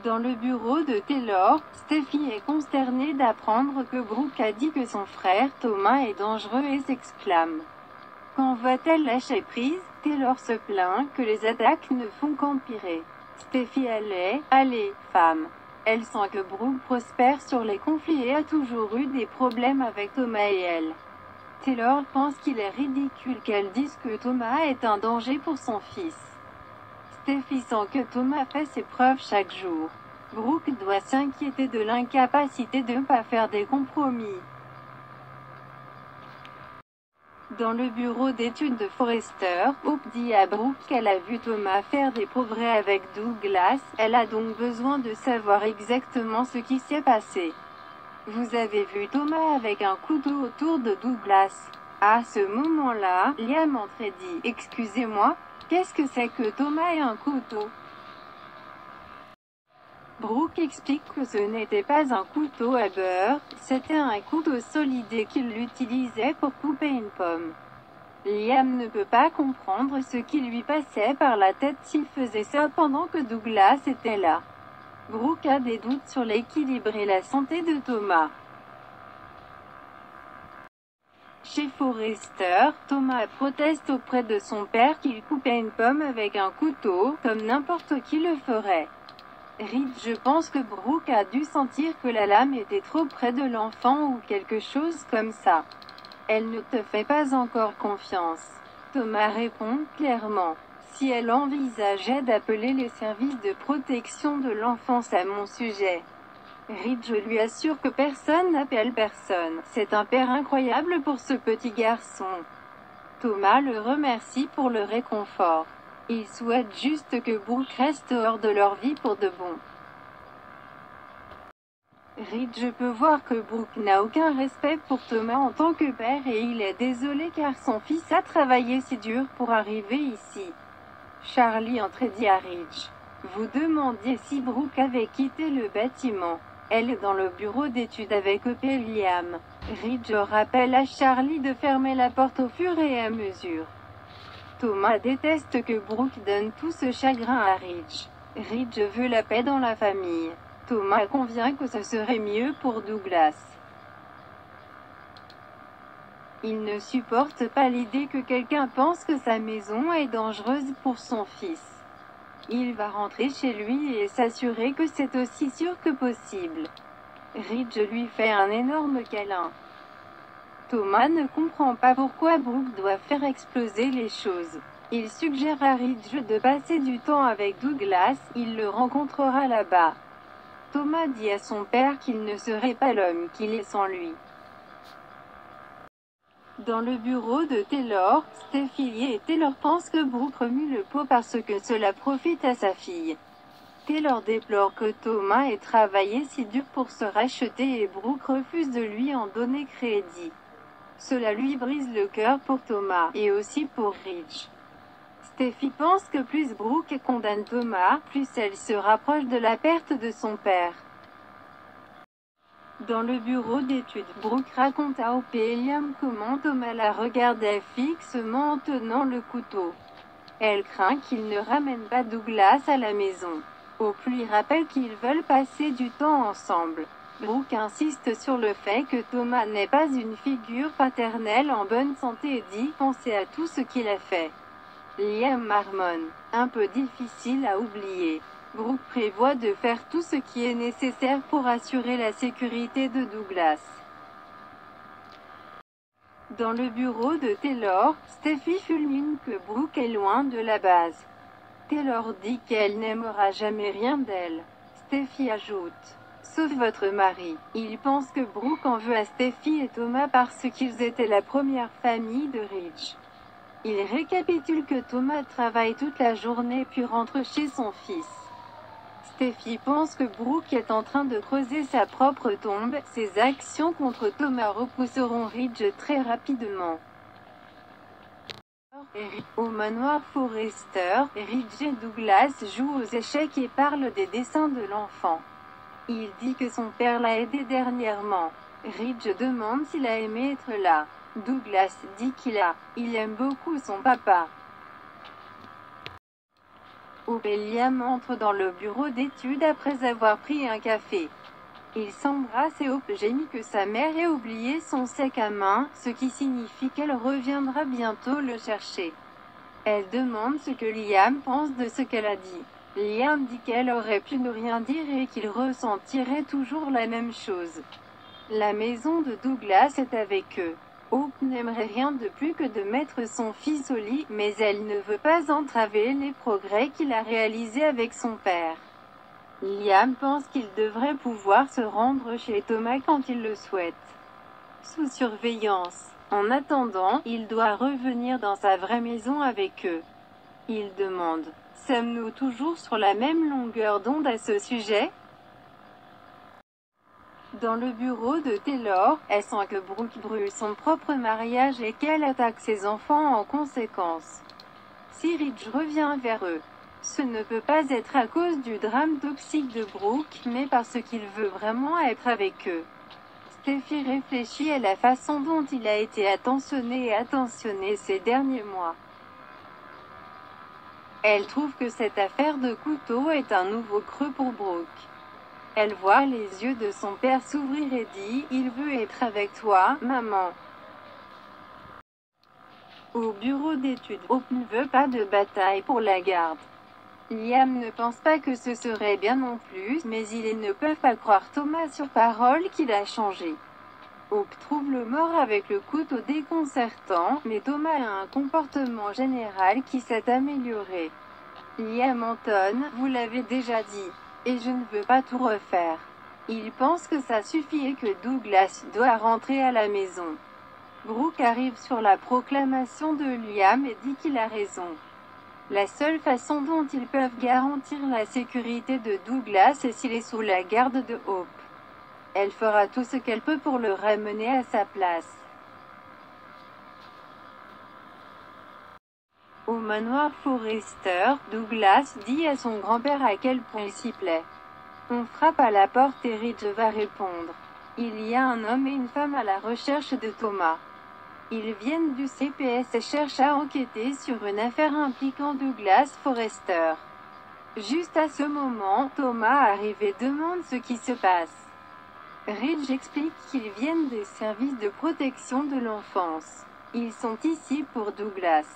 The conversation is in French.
Dans le bureau de Taylor, Steffi est consternée d'apprendre que Brooke a dit que son frère Thomas est dangereux et s'exclame. Quand va-t-elle lâcher prise? Taylor se plaint que les attaques ne font qu'empirer. Steffi allez, femme. Elle sent que Brooke prospère sur les conflits et a toujours eu des problèmes avec Thomas et elle. Taylor pense qu'il est ridicule qu'elle dise que Thomas est un danger pour son fils. Steffi sent que Thomas fait ses preuves chaque jour. Brooke doit s'inquiéter de l'incapacité de ne pas faire des compromis. Dans le bureau d'études de Forrester, Hope dit à Brooke qu'elle a vu Thomas faire des progrès avec Douglas, elle a donc besoin de savoir exactement ce qui s'est passé. Vous avez vu Thomas avec un couteau autour de Douglas. À ce moment-là, Liam dit « Excusez-moi, qu'est-ce que c'est que Thomas ait un couteau ?» Brooke explique que ce n'était pas un couteau à beurre, c'était un couteau solide et qu'il l'utilisait pour couper une pomme. Liam ne peut pas comprendre ce qui lui passait par la tête s'il faisait ça pendant que Douglas était là. Brooke a des doutes sur l'équilibre et la santé de Thomas. Chez Forrester, Thomas proteste auprès de son père qu'il coupait une pomme avec un couteau, comme n'importe qui le ferait. Reed, je pense que Brooke a dû sentir que la lame était trop près de l'enfant ou quelque chose comme ça. Elle ne te fait pas encore confiance. Thomas répond clairement. Si elle envisageait d'appeler les services de protection de l'enfance à mon sujet. Reed, je lui assure que personne n'appelle personne. C'est un père incroyable pour ce petit garçon. Thomas le remercie pour le réconfort. Il souhaite juste que Brooke reste hors de leur vie pour de bon. Reed, je peux voir que Brooke n'a aucun respect pour Thomas en tant que père et il est désolé car son fils a travaillé si dur pour arriver ici. Charlie dit à Reed. Vous demandiez si Brooke avait quitté le bâtiment. Elle est dans le bureau d'études avec Hope et Liam. Reed rappelle à Charlie de fermer la porte au fur et à mesure. Thomas déteste que Brooke donne tout ce chagrin à Reed. Reed veut la paix dans la famille. Thomas convient que ce serait mieux pour Douglas. Il ne supporte pas l'idée que quelqu'un pense que sa maison est dangereuse pour son fils. Il va rentrer chez lui et s'assurer que c'est aussi sûr que possible. Reed lui fait un énorme câlin. Thomas ne comprend pas pourquoi Brooke doit faire exploser les choses. Il suggère à Reed de passer du temps avec Douglas, il le rencontrera là-bas. Thomas dit à son père qu'il ne serait pas l'homme qu'il est sans lui. Dans le bureau de Taylor, Steffi et Taylor pensent que Brooke remue le pot parce que cela profite à sa fille. Taylor déplore que Thomas ait travaillé si dur pour se racheter et Brooke refuse de lui en donner crédit. Cela lui brise le cœur pour Thomas, et aussi pour Reed. Steffi pense que plus Brooke condamne Thomas, plus elle se rapproche de la perte de son père. Dans le bureau d'études, Brooke raconte à Hope et Liam comment Thomas la regardait fixement en tenant le couteau. Elle craint qu'il ne ramène pas Douglas à la maison. Hope lui rappelle qu'ils veulent passer du temps ensemble. Brooke insiste sur le fait que Thomas n'est pas une figure paternelle en bonne santé et dit « Pensez à tout ce qu'il a fait ». Liam marmonne. Un peu difficile à oublier. Brooke prévoit de faire tout ce qui est nécessaire pour assurer la sécurité de Douglas. Dans le bureau de Taylor, Steffi fulmine que Brooke est loin de la base. Taylor dit qu'elle n'aimera jamais rien d'elle. Steffi ajoute. Sauf votre mari. Il pense que Brooke en veut à Steffi et Thomas parce qu'ils étaient la première famille de Reed. Il récapitule que Thomas travaille toute la journée puis rentre chez son fils. Steffi pense que Brooke est en train de creuser sa propre tombe. Ses actions contre Thomas repousseront Reed très rapidement. Au manoir Forrester, Reed et Douglas jouent aux échecs et parlent des dessins de l'enfant. Il dit que son père l'a aidé dernièrement. Reed demande s'il a aimé être là. Douglas dit il aime beaucoup son papa. Hope et Liam entrent dans le bureau d'études après avoir pris un café. Ils s'embrassent et Hope gémit que sa mère ait oublié son sac à main, ce qui signifie qu'elle reviendra bientôt le chercher. Elle demande ce que Liam pense de ce qu'elle a dit. Liam dit qu'elle aurait pu ne rien dire et qu'il ressentirait toujours la même chose. La maison de Douglas est avec eux. Hope n'aimerait rien de plus que de mettre son fils au lit, mais elle ne veut pas entraver les progrès qu'il a réalisés avec son père. Liam pense qu'il devrait pouvoir se rendre chez Thomas quand il le souhaite. Sous surveillance. En attendant, il doit revenir dans sa vraie maison avec eux. Il demande, « Sommes-nous toujours sur la même longueur d'onde à ce sujet ?» Dans le bureau de Taylor, elle sent que Brooke brûle son propre mariage et qu'elle attaque ses enfants en conséquence. Si Ridge revient vers eux, ce ne peut pas être à cause du drame toxique de Brooke, mais parce qu'il veut vraiment être avec eux. Steffi réfléchit à la façon dont il a été attentionné et attentionné ces derniers mois. Elle trouve que cette affaire de couteau est un nouveau creux pour Brooke. Elle voit les yeux de son père s'ouvrir et dit « Il veut être avec toi, maman. » Au bureau d'études, Hope ne veut pas de bataille pour la garde. Liam ne pense pas que ce serait bien non plus, mais ils ne peuvent pas croire Thomas sur parole qu'il a changé. Hope trouve le mort avec le couteau déconcertant, mais Thomas a un comportement général qui s'est amélioré. Liam entonne, « Vous l'avez déjà dit. Et je ne veux pas tout refaire. » Il pense que ça suffit et que Douglas doit rentrer à la maison. Brooke arrive sur la proclamation de Liam et dit qu'il a raison. La seule façon dont ils peuvent garantir la sécurité de Douglas est s'il est sous la garde de Hope. Elle fera tout ce qu'elle peut pour le ramener à sa place. Au manoir Forrester, Douglas dit à son grand-père à quel point il s'y plaît. On frappe à la porte et Ridge va répondre. Il y a un homme et une femme à la recherche de Thomas. Ils viennent du CPS et cherchent à enquêter sur une affaire impliquant Douglas Forrester. Juste à ce moment, Thomas arrive et demande ce qui se passe. Ridge explique qu'ils viennent des services de protection de l'enfance. Ils sont ici pour Douglas.